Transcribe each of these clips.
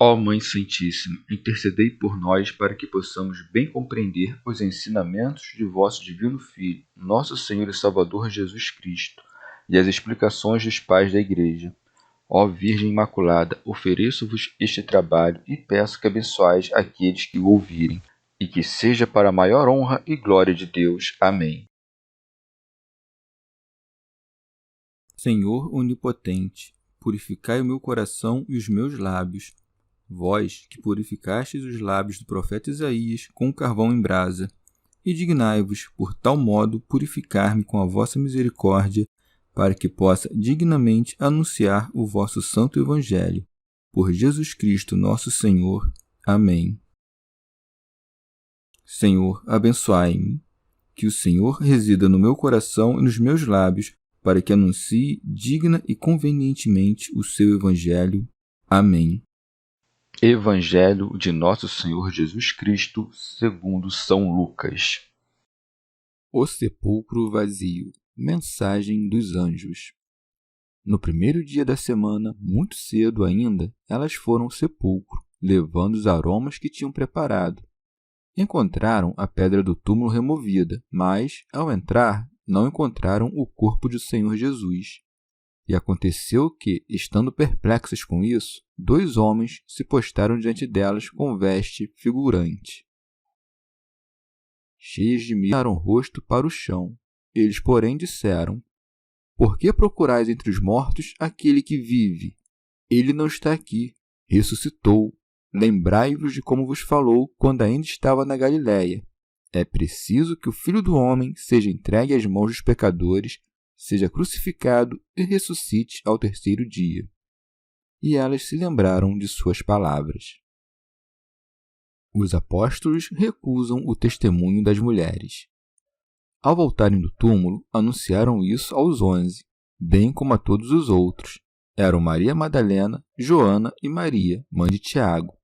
Ó Mãe Santíssima, intercedei por nós para que possamos bem compreender os ensinamentos de vosso Divino Filho, nosso Senhor e Salvador Jesus Cristo, e as explicações dos pais da Igreja. Ó Virgem Imaculada, ofereço-vos este trabalho e peço que abençoais aqueles que o ouvirem, e que seja para a maior honra e glória de Deus. Amém. Senhor onipotente, purificai o meu coração e os meus lábios. Vós, que purificastes os lábios do profeta Isaías com carvão em brasa, e dignai-vos, por tal modo, purificar-me com a vossa misericórdia, para que possa dignamente anunciar o vosso santo Evangelho. Por Jesus Cristo, nosso Senhor. Amém. Senhor, abençoai-me. Que o Senhor resida no meu coração e nos meus lábios, para que anuncie digna e convenientemente o seu Evangelho. Amém. Evangelho de Nosso Senhor Jesus Cristo, segundo São Lucas. O sepulcro vazio. Mensagem dos anjos. No primeiro dia da semana, muito cedo ainda, elas foram ao sepulcro, levando os aromas que tinham preparado. Encontraram a pedra do túmulo removida, mas, ao entrar, não encontraram o corpo do Senhor Jesus. E aconteceu que, estando perplexas com isso, 2 homens se postaram diante delas com veste figurante. Cheias de medo, viraram o rosto para o chão. Eles, porém, disseram: Por que procurais entre os mortos aquele que vive? Ele não está aqui, ressuscitou. Lembrai-vos de como vos falou quando ainda estava na Galiléia. É preciso que o Filho do Homem seja entregue às mãos dos pecadores, seja crucificado e ressuscite ao 3º dia. E elas se lembraram de suas palavras. Os apóstolos recusam o testemunho das mulheres. Ao voltarem do túmulo, anunciaram isso aos 11, bem como a todos os outros. Eram Maria Madalena, Joana e Maria, mãe de Tiago.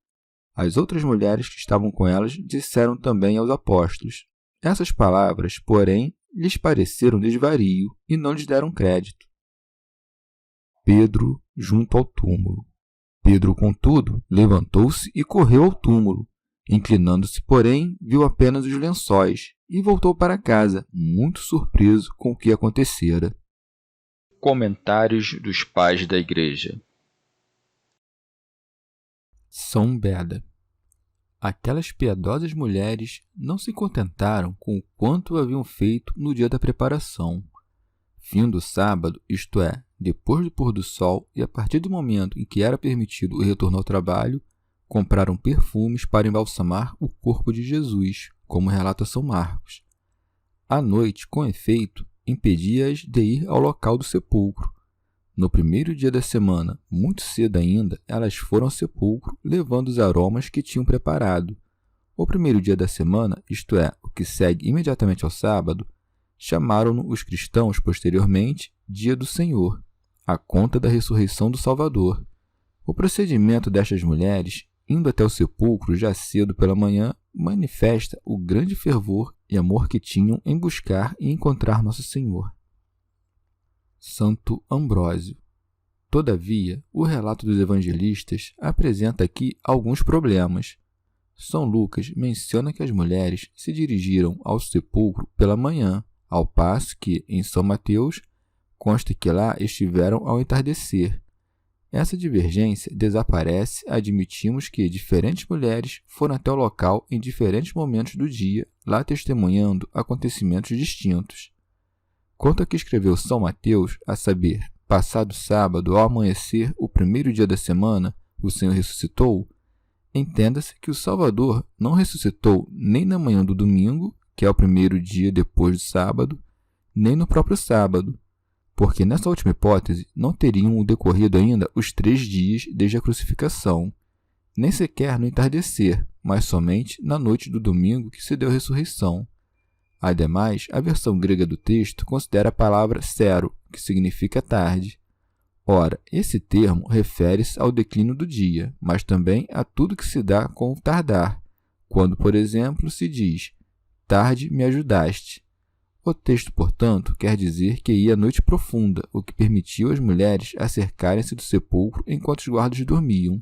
As outras mulheres que estavam com elas disseram também aos apóstolos. Essas palavras, porém, lhes pareceram desvario e não lhes deram crédito. Pedro junto ao túmulo. Pedro, contudo, levantou-se e correu ao túmulo. Inclinando-se, porém, viu apenas os lençóis e voltou para casa, muito surpreso com o que acontecera. Comentários dos pais da Igreja. São Beda. Aquelas piedosas mulheres não se contentaram com o quanto haviam feito no dia da preparação. Fim do sábado, isto é, depois do pôr do sol e a partir do momento em que era permitido o retorno ao trabalho, compraram perfumes para embalsamar o corpo de Jesus, como relata São Marcos. A noite, com efeito, impedia-as de ir ao local do sepulcro. No primeiro dia da semana, muito cedo ainda, elas foram ao sepulcro, levando os aromas que tinham preparado. O primeiro dia da semana, isto é, o que segue imediatamente ao sábado, chamaram-no os cristãos posteriormente Dia do Senhor, a conta da ressurreição do Salvador. O procedimento destas mulheres, indo até o sepulcro já cedo pela manhã, manifesta o grande fervor e amor que tinham em buscar e encontrar Nosso Senhor. Santo Ambrósio. Todavia, o relato dos evangelistas apresenta aqui alguns problemas. São Lucas menciona que as mulheres se dirigiram ao sepulcro pela manhã, ao passo que, em São Mateus, consta que lá estiveram ao entardecer. Essa divergência desaparece, admitimos que diferentes mulheres foram até o local em diferentes momentos do dia, lá testemunhando acontecimentos distintos. Quanto ao que escreveu São Mateus, a saber, passado sábado ao amanhecer, o primeiro dia da semana, o Senhor ressuscitou, entenda-se que o Salvador não ressuscitou nem na manhã do domingo, que é o primeiro dia depois do sábado, nem no próprio sábado, porque nessa última hipótese não teriam decorrido ainda os 3 dias desde a crucificação, nem sequer no entardecer, mas somente na noite do domingo que se deu a ressurreição. Ademais, a versão grega do texto considera a palavra sero, que significa tarde. Ora, esse termo refere-se ao declínio do dia, mas também a tudo que se dá com o tardar, quando, por exemplo, se diz: tarde me ajudaste. O texto, portanto, quer dizer que ia a noite profunda, o que permitiu às mulheres acercarem-se do sepulcro enquanto os guardas dormiam.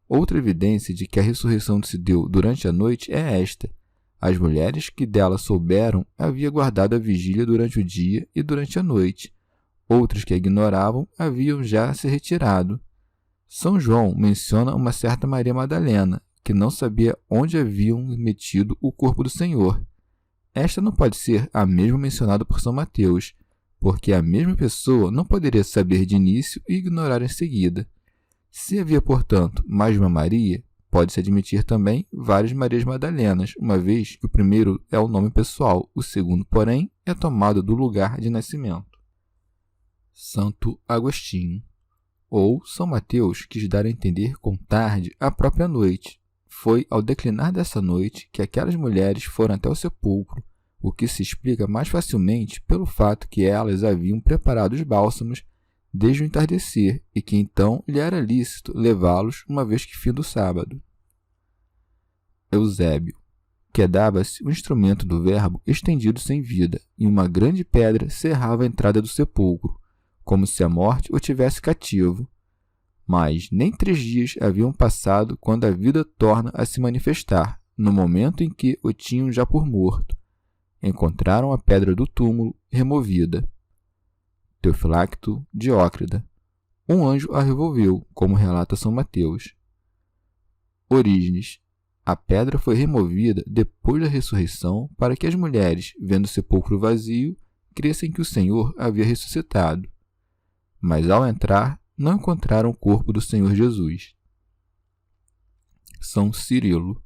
Outra evidência de que a ressurreição se deu durante a noite é esta: as mulheres que dela souberam haviam guardado a vigília durante o dia e durante a noite. Outras que a ignoravam haviam já se retirado. São João menciona uma certa Maria Madalena, que não sabia onde haviam metido o corpo do Senhor. Esta não pode ser a mesma mencionada por São Mateus, porque a mesma pessoa não poderia saber de início e ignorar em seguida. Se havia, portanto, mais de uma Maria, pode-se admitir também várias Marias Madalenas, uma vez que o primeiro é o nome pessoal, o segundo, porém, é tomado do lugar de nascimento. Santo Agostinho, ou São Mateus quis dar a entender com tarde a própria noite. Foi ao declinar dessa noite que aquelas mulheres foram até o sepulcro, o que se explica mais facilmente pelo fato que elas haviam preparado os bálsamos desde o entardecer e que então lhe era lícito levá-los uma vez que fim do sábado. Eusébio. Quedava-se o instrumento do verbo estendido sem vida, e uma grande pedra cerrava a entrada do sepulcro, como se a morte o tivesse cativo. Mas nem 3 dias haviam passado quando a vida torna a se manifestar, no momento em que o tinham já por morto. Encontraram a pedra do túmulo removida. Teofilacto Diócrida. Um anjo a revolveu, como relata São Mateus. Orígenes. A pedra foi removida depois da ressurreição para que as mulheres, vendo o sepulcro vazio, cressem que o Senhor havia ressuscitado. Mas ao entrar, não encontraram o corpo do Senhor Jesus. São Cirilo.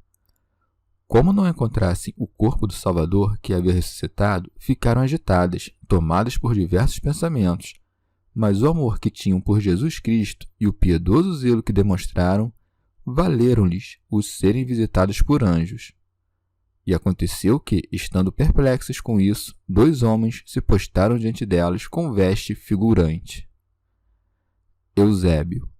Como não encontrassem o corpo do Salvador que havia ressuscitado, ficaram agitadas, tomadas por diversos pensamentos, mas o amor que tinham por Jesus Cristo e o piedoso zelo que demonstraram valeram-lhes os serem visitadas por anjos. E aconteceu que, estando perplexas com isso, 2 homens se postaram diante delas com veste figurante. Eusébio.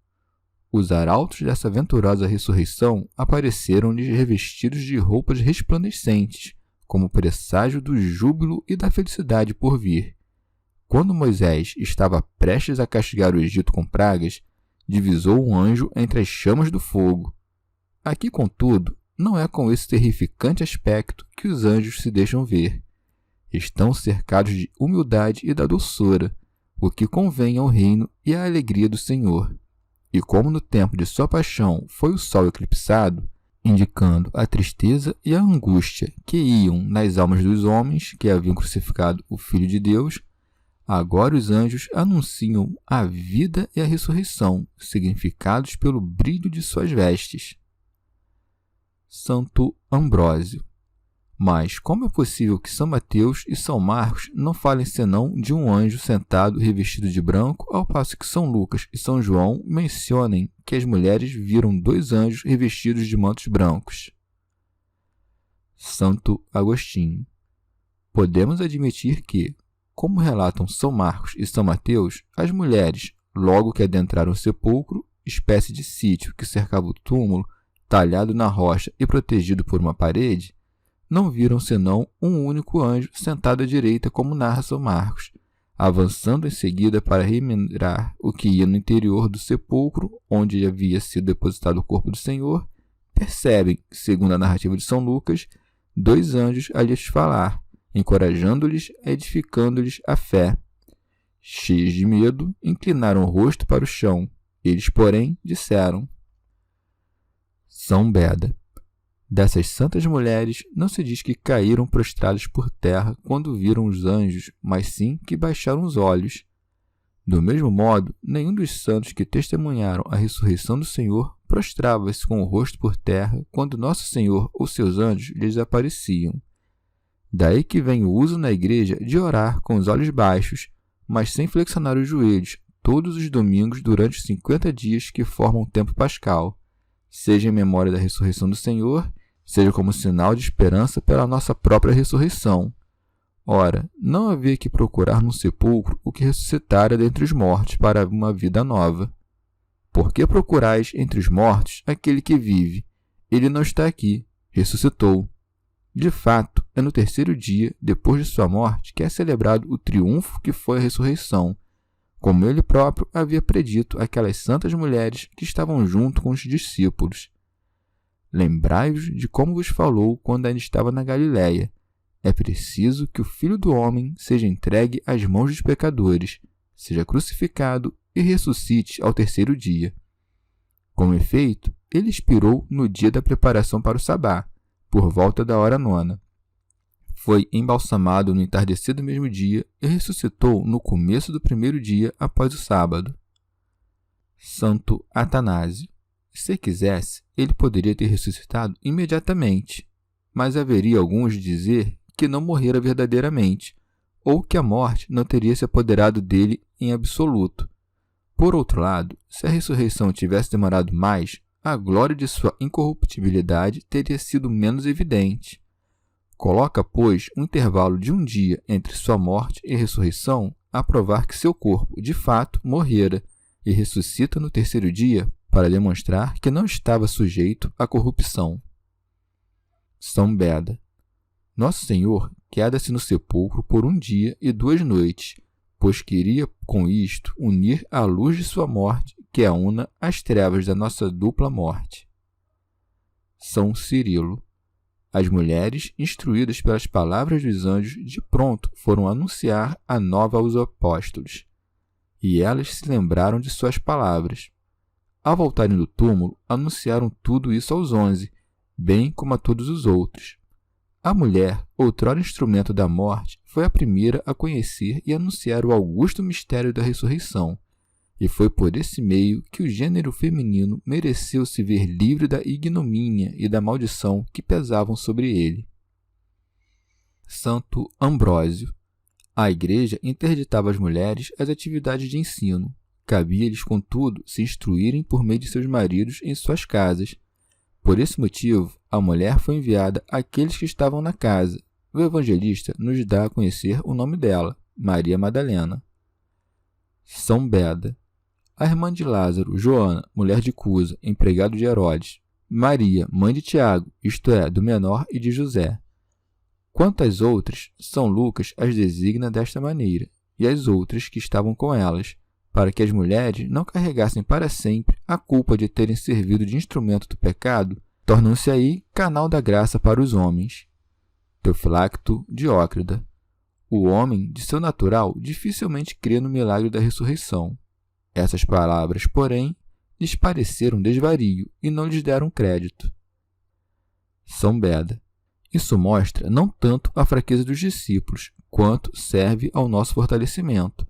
Os arautos dessa venturosa ressurreição apareceram-lhes revestidos de roupas resplandecentes, como presságio do júbilo e da felicidade por vir. Quando Moisés estava prestes a castigar o Egito com pragas, divisou um anjo entre as chamas do fogo. Aqui, contudo, não é com esse terrificante aspecto que os anjos se deixam ver. Estão cercados de humildade e da doçura, o que convém ao reino e à alegria do Senhor. E como no tempo de sua paixão foi o sol eclipsado, indicando a tristeza e a angústia que iam nas almas dos homens que haviam crucificado o Filho de Deus, agora os anjos anunciam a vida e a ressurreição, significados pelo brilho de suas vestes. Santo Ambrósio. Mas como é possível que São Mateus e São Marcos não falem senão de um anjo sentado revestido de branco, ao passo que São Lucas e São João mencionem que as mulheres viram 2 anjos revestidos de mantos brancos? Santo Agostinho. Podemos admitir que, como relatam São Marcos e São Mateus, as mulheres, logo que adentraram o sepulcro, espécie de sítio que cercava o túmulo, talhado na rocha e protegido por uma parede, não viram senão um único anjo sentado à direita, como narra São Marcos, avançando em seguida para remendar o que ia no interior do sepulcro, onde havia sido depositado o corpo do Senhor. Percebem, segundo a narrativa de São Lucas, 2 anjos a lhes falar, encorajando-lhes, edificando-lhes a fé. Cheios de medo, inclinaram o rosto para o chão. Eles, porém, disseram. São Beda. Dessas santas mulheres, não se diz que caíram prostradas por terra quando viram os anjos, mas sim que baixaram os olhos. Do mesmo modo, nenhum dos santos que testemunharam a ressurreição do Senhor prostrava-se com o rosto por terra quando Nosso Senhor ou seus anjos lhes apareciam. Daí que vem o uso na igreja de orar com os olhos baixos, mas sem flexionar os joelhos, todos os domingos durante os 50 dias que formam o tempo pascal, seja em memória da ressurreição do Senhor, seja como sinal de esperança pela nossa própria ressurreição. Ora, não havia que procurar no sepulcro o que ressuscitara dentre os mortos para uma vida nova. Por que procurais entre os mortos aquele que vive? Ele não está aqui, ressuscitou. De fato, é no 3º dia, depois de sua morte, que é celebrado o triunfo que foi a ressurreição, como ele próprio havia predito àquelas santas mulheres que estavam junto com os discípulos. Lembrai-vos de como vos falou quando ainda estava na Galiléia. É preciso que o Filho do Homem seja entregue às mãos dos pecadores, seja crucificado e ressuscite ao terceiro dia. Com efeito, ele expirou no dia da preparação para o sabá, por volta da hora 9ª. Foi embalsamado no entardecer do mesmo dia e ressuscitou no começo do primeiro dia após o sábado. Santo Atanásio. Se quisesse, ele poderia ter ressuscitado imediatamente, mas haveria alguns de dizer que não morrera verdadeiramente, ou que a morte não teria se apoderado dele em absoluto. Por outro lado, se a ressurreição tivesse demorado mais, a glória de sua incorruptibilidade teria sido menos evidente. Coloca, pois, um intervalo de um dia entre sua morte e ressurreição a provar que seu corpo, de fato, morrera, e ressuscita no terceiro dia para demonstrar que não estava sujeito à corrupção. São Beda. Nosso Senhor queda-se no sepulcro por 1 dia e 2 noites, pois queria, com isto, unir a luz de sua morte, que a una às trevas da nossa dupla morte. São Cirilo. As mulheres, instruídas pelas palavras dos anjos, de pronto foram anunciar a nova aos apóstolos. E elas se lembraram de suas palavras. Ao voltarem do túmulo, anunciaram tudo isso aos 11, bem como a todos os outros. A mulher, outrora instrumento da morte, foi a primeira a conhecer e anunciar o augusto mistério da ressurreição, e foi por esse meio que o gênero feminino mereceu se ver livre da ignomínia e da maldição que pesavam sobre ele. Santo Ambrósio. A Igreja interditava às mulheres as atividades de ensino. Cabia-lhes, contudo, se instruírem por meio de seus maridos em suas casas. Por esse motivo, a mulher foi enviada àqueles que estavam na casa. O evangelista nos dá a conhecer o nome dela, Maria Madalena. São Beda. A irmã de Lázaro, Joana, mulher de Cusa, empregado de Herodes. Maria, mãe de Tiago, isto é, do menor, e de José. Quanto às outras, São Lucas as designa desta maneira, e as outras que estavam com elas, para que as mulheres não carregassem para sempre a culpa de terem servido de instrumento do pecado, tornam-se aí canal da graça para os homens. Teofilacto Diócrida. O homem, de seu natural, dificilmente crê no milagre da ressurreição. Essas palavras, porém, lhes pareceram desvario e não lhes deram crédito. São Beda. Isso mostra não tanto a fraqueza dos discípulos, quanto serve ao nosso fortalecimento.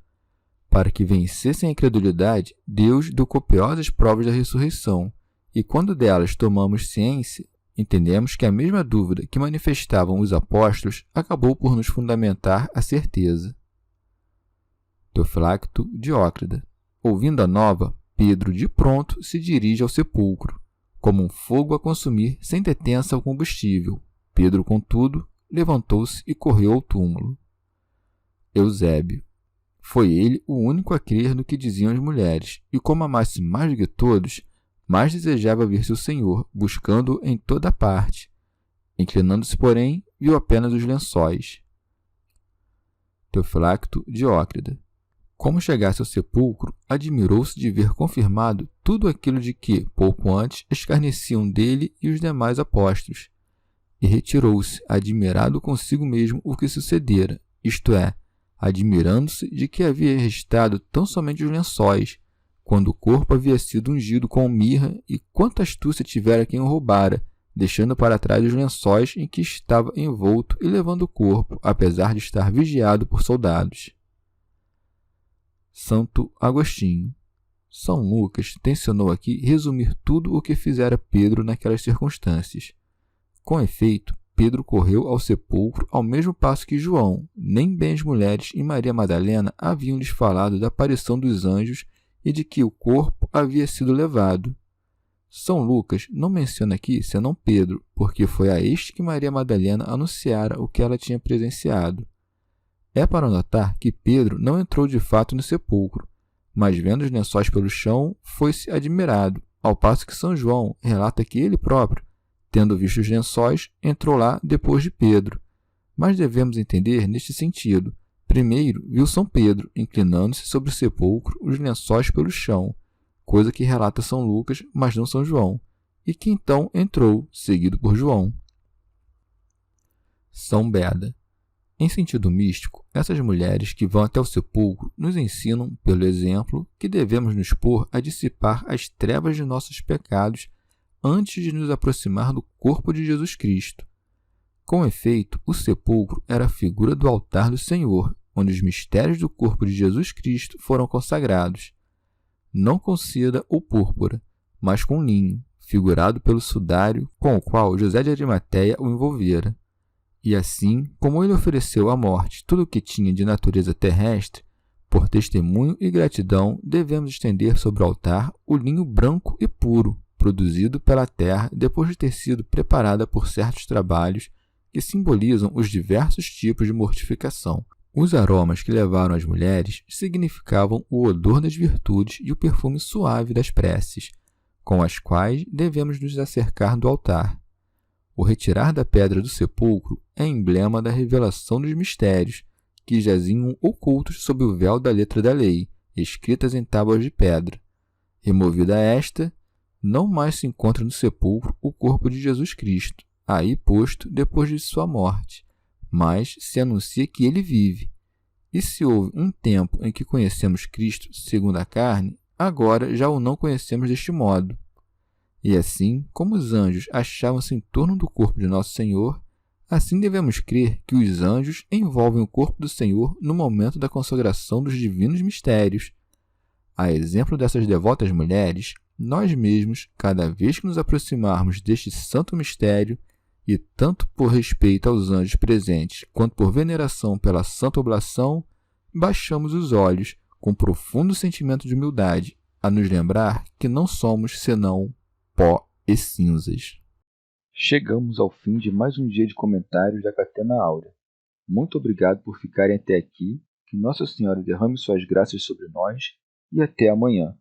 Para que vencessem a incredulidade, Deus deu copiosas provas da ressurreição, e quando delas tomamos ciência, entendemos que a mesma dúvida que manifestavam os apóstolos acabou por nos fundamentar a certeza. Teofilacto Diócrida. Ouvindo a nova, Pedro de pronto se dirige ao sepulcro, como um fogo a consumir sem detença ao combustível. Pedro, contudo, levantou-se e correu ao túmulo. Eusébio. Foi ele o único a crer no que diziam as mulheres, e como amasse mais do que todos, mais desejava ver seu Senhor, buscando-o em toda parte. Inclinando-se, porém, viu apenas os lençóis. Teofilacto Diócrida. Como chegasse ao sepulcro, admirou-se de ver confirmado tudo aquilo de que, pouco antes, escarneciam dele e os demais apóstolos. E retirou-se, admirado consigo mesmo o que sucedera, isto é, admirando-se de que havia restado tão somente os lençóis, quando o corpo havia sido ungido com mirra, e quanta astúcia tivera quem o roubara, deixando para trás os lençóis em que estava envolto e levando o corpo, apesar de estar vigiado por soldados. Santo Agostinho. São Lucas tencionou aqui resumir tudo o que fizera Pedro naquelas circunstâncias. Com efeito, Pedro correu ao sepulcro ao mesmo passo que João. Nem bem as mulheres e Maria Madalena haviam-lhes falado da aparição dos anjos e de que o corpo havia sido levado. São Lucas não menciona aqui senão Pedro, porque foi a este que Maria Madalena anunciara o que ela tinha presenciado. É para notar que Pedro não entrou de fato no sepulcro, mas vendo os lençóis pelo chão, foi-se admirado, ao passo que São João relata que ele próprio, tendo visto os lençóis, entrou lá depois de Pedro. Mas devemos entender neste sentido, Primeiro viu São Pedro, inclinando-se sobre o sepulcro, os lençóis pelo chão, coisa que relata São Lucas, mas não São João, e que então entrou, seguido por João. São Beda. Em sentido místico, essas mulheres que vão até o sepulcro nos ensinam, pelo exemplo, que devemos nos pôr a dissipar as trevas de nossos pecados antes de nos aproximar do corpo de Jesus Cristo. Com efeito, o sepulcro era a figura do altar do Senhor, onde os mistérios do corpo de Jesus Cristo foram consagrados, não com seda ou púrpura, mas com linho, figurado pelo sudário com o qual José de Arimateia o envolvera. E assim, como ele ofereceu à morte tudo o que tinha de natureza terrestre, por testemunho e gratidão devemos estender sobre o altar o linho branco e puro, produzido pela terra depois de ter sido preparada por certos trabalhos que simbolizam os diversos tipos de mortificação. Os aromas que levaram as mulheres significavam o odor das virtudes e o perfume suave das preces, com as quais devemos nos acercar do altar. O retirar da pedra do sepulcro é emblema da revelação dos mistérios, que jaziam ocultos sob o véu da letra da lei, escritas em tábuas de pedra. Removida esta, não mais se encontra no sepulcro o corpo de Jesus Cristo, aí posto depois de sua morte, mas se anuncia que ele vive. E se houve um tempo em que conhecemos Cristo segundo a carne, agora já o não conhecemos deste modo. E assim, como os anjos achavam-se em torno do corpo de Nosso Senhor, assim devemos crer que os anjos envolvem o corpo do Senhor no momento da consagração dos divinos mistérios. A exemplo dessas devotas mulheres, nós mesmos, cada vez que nos aproximarmos deste santo mistério, e tanto por respeito aos anjos presentes, quanto por veneração pela santa oblação, baixamos os olhos, com profundo sentimento de humildade, a nos lembrar que não somos senão pó e cinzas. Chegamos ao fim de mais um dia de comentários da Catena Áurea. Muito obrigado por ficarem até aqui, que Nossa Senhora derrame suas graças sobre nós e até amanhã.